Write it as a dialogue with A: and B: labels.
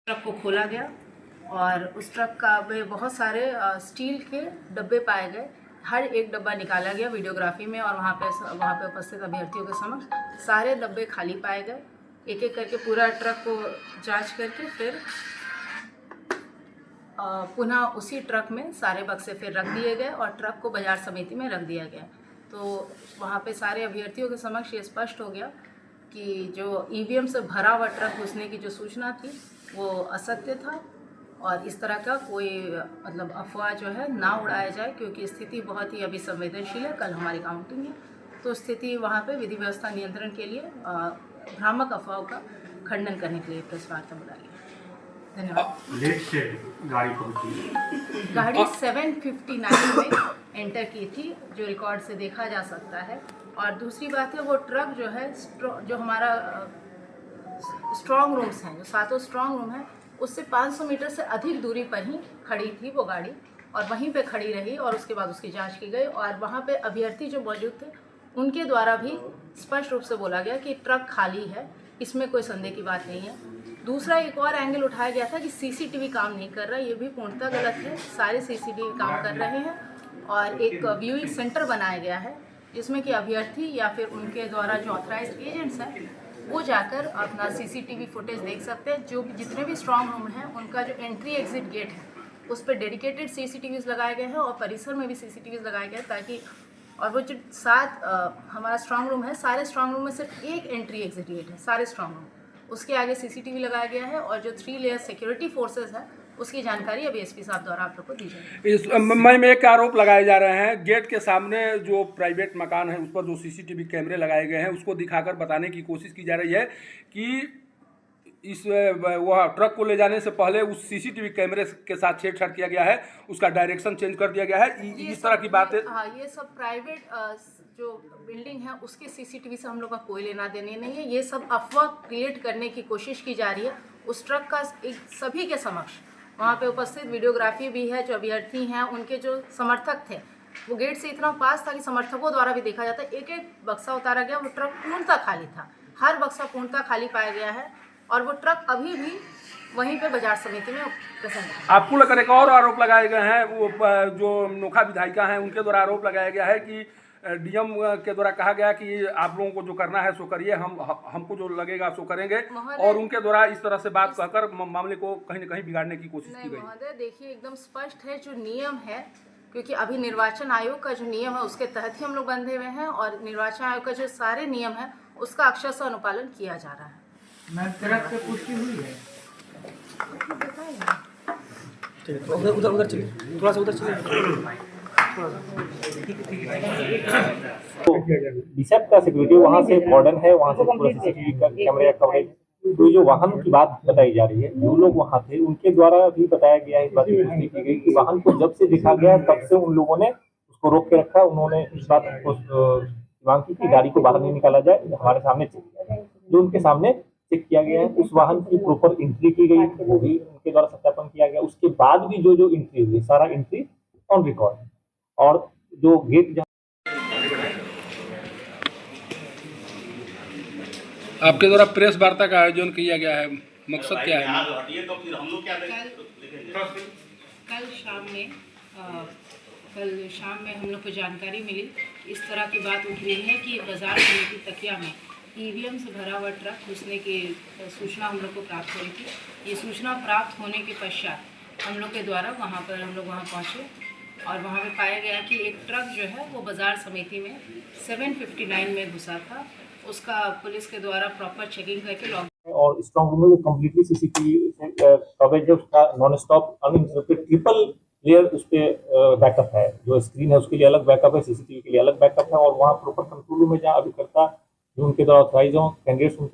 A: Truck को खोला गया और उस ट्रक का में बहुत सारे स्टील के डब्बे पाए गए। हर एक डब्बा निकाला गया वीडियोग्राफी में और वहाँ पे उपस्थित अभ्यर्थियों के समक्ष सारे डब्बे खाली पाए गए। एक एक करके पूरा ट्रक को जांच करके फिर पुनः उसी ट्रक में सारे बक्से फिर रख दिए गए और ट्रक को बाजार समिति में रख दिया गया। तो वहाँ पे सारे अभ्यर्थियों के समक्ष ये स्पष्ट हो गया कि जो ईवीएम से भरा हुआ ट्रक घुसने की जो सूचना थी वो असत्य था और इस तरह का कोई मतलब अफवाह जो है ना उड़ाया जाए, क्योंकि स्थिति बहुत ही अभी संवेदनशील है। कल हमारी काउंटिंग है तो स्थिति वहाँ पे विधि व्यवस्था नियंत्रण के लिए भ्रामक अफवाहों का खंडन करने के लिए प्रेस वार्ता बुलाई है। धन्यवाद।
B: लेट से गाड़ी पहुंची,
A: गाड़ी 7:59 में एंटर की थी जो रिकॉर्ड से देखा जा सकता है। और दूसरी बात है वो ट्रक जो है जो हमारा स्ट्रॉन्ग रूम्स हैं, जो 7 स्ट्रॉन्ग रूम हैं, उससे 500 मीटर से अधिक दूरी पर ही खड़ी थी वो गाड़ी और वहीं पे खड़ी रही और उसके बाद उसकी जांच की गई और वहाँ पे अभ्यर्थी जो मौजूद थे उनके द्वारा भी स्पष्ट रूप से बोला गया कि ट्रक खाली है, इसमें कोई संदेह की बात नहीं है। दूसरा एक और एंगल उठाया गया था कि सीसीटीवी काम नहीं कर रहा, ये भी पूर्णतः गलत है। सारे सीसीटीवी काम कर रहे हैं और एक व्यूइंग सेंटर बनाया गया है जिसमें कि अभ्यर्थी या फिर उनके द्वारा जो ऑथराइज्ड एजेंट्स हैं वो जाकर अपना सीसीटीवी फुटेज देख सकते हैं। जो जितने भी स्ट्रॉन्ग रूम हैं उनका जो एंट्री एग्जिट गेट है उस पर डेडिकेटेड सीसीटीवीज लगाए गए हैं और परिसर में भी सीसीटीवीज लगाए गए ताकि और वो जो 7 हमारा स्ट्रॉन्ग रूम है, सारे स्ट्रॉन्ग रूम में सिर्फ एक एंट्री एग्जिट गेट है, सारे स्ट्रॉन्ग रूम, उसके आगे सीसीटीवी लगाया गया है और जो 3 लेयर सिक्योरिटी फोर्सेस है उसकी जानकारी अभी एसपी साहब द्वारा आप लोग को दी जाएगी।
C: इस में एक आरोप लगाए जा रहे हैं, गेट के सामने जो प्राइवेट मकान है उस पर जो सीसीटीवी कैमरे लगाए गए हैं उसको दिखाकर बताने की कोशिश की जा रही है कि इस वह ट्रक को ले जाने से पहले उस सीसीटीवी कैमरे के साथ छेड़छाड़ किया गया है, उसका डायरेक्शन चेंज कर दिया गया है। इस तरह की बातें,
A: हाँ, ये सब प्राइवेट जो बिल्डिंग है उसके सीसीटीवी से हम लोग का कोई लेना देने नहीं है। ये सब अफवाह क्रिएट करने की कोशिश की जा रही है। उस ट्रक का एक सभी के समक्ष वहाँ पे उपस्थित वीडियोग्राफी भी है। जो अभ्यर्थी हैं उनके जो समर्थक थे वो गेट से इतना पास था कि समर्थकों द्वारा भी देखा जाता है। एक एक बक्सा उतारा गया, वो ट्रक पूर्णतः खाली था, हर बक्सा पूर्णतः खाली पाया गया है और वो ट्रक अभी भी वहीं पे बाजार समिति में प्रेजेंट है।
C: आपको लेकर एक और आरोप लगाए गए हैं, वो जो नोखा विधायिका हैं उनके द्वारा आरोप लगाया गया है कि डीएम के द्वारा कहा गया कि आप लोगों को जो करना है सो करिए, हमको जो लगेगा सो करेंगे और उनके द्वारा इस तरह से बात कहकर मामले को कहीं न कहीं बिगाड़ने की कोशिश की गई।
A: महोदय देखिए, एकदम स्पष्ट है जो नियम है, क्योंकि अभी निर्वाचन आयोग का जो नियम है उसके तहत ही हम लोग बंधे हुए हैं और निर्वाचन आयोग का जो सारे नियम है उसका अक्षरशः अनुपालन किया जा रहा है।
B: ट्रक से पुष्टि हुई है।
D: उधर चलिए, थोड़ा सा उधर चलिए।
E: बिशप का सिक्योरिटी वहाँ से कॉर्डन है, वहाँ से पूरा सीसीटीवी का कैमरे का कवरेज। तो जो वाहन की बात बताई जा रही है, जो लोग वहाँ थे उनके द्वारा भी बताया गया है, इस बात की पुष्टि की गई कि वाहन को जब से दिखा गया तब से उन लोगों ने उसको रोक के रखा। उन्होंने इस बात को मांग की कि गाड़ी को बाहर नहीं निकाला जाए, हमारे सामने चेक किया जाए। जो उनके सामने चेक किया गया है, उस वाहन की प्रॉपर एंट्री की गई, वो भी उनके द्वारा सत्यापन किया गया। उसके बाद भी जो एंट्री हुई, सारा एंट्री ऑन रिकॉर्ड और जो गेट
C: आपके द्वारा प्रेस वार्ता का आयोजन किया गया है, मकसद क्या है?
A: कल शाम में हम लोग को जानकारी मिली, इस तरह की बात उठ रही है कि बाजार समिति तकिया में ईवीएम से भरा हुआ ट्रक घुसने की सूचना हम लोग को प्राप्त हुई थी। ये सूचना प्राप्त होने के पश्चात हम लोग के द्वारा वहाँ पहुँचे और वहाँ पे पाया गया कि एक ट्रक जो है वो बाजार समिति में 7:59 में घुसा था। उसका पुलिस के द्वारा प्रॉपर चेकिंग करके लॉक
E: और स्ट्रॉन्ग रूम में कंप्लीटली सीसीटीवी कवरेज है, उसका non stop uninterrupted triple layer उस पर बैकअप है। जो स्क्रीन है उसके लिए अलग बैकअप है, सीसीटीवी के लिए अलग बैकअप है और वहाँ प्रॉपर कंट्रोल रूम में जहाँ अभिकर्ता जो उनके द्वारा ऑथराइज हो कैंडिडेट्स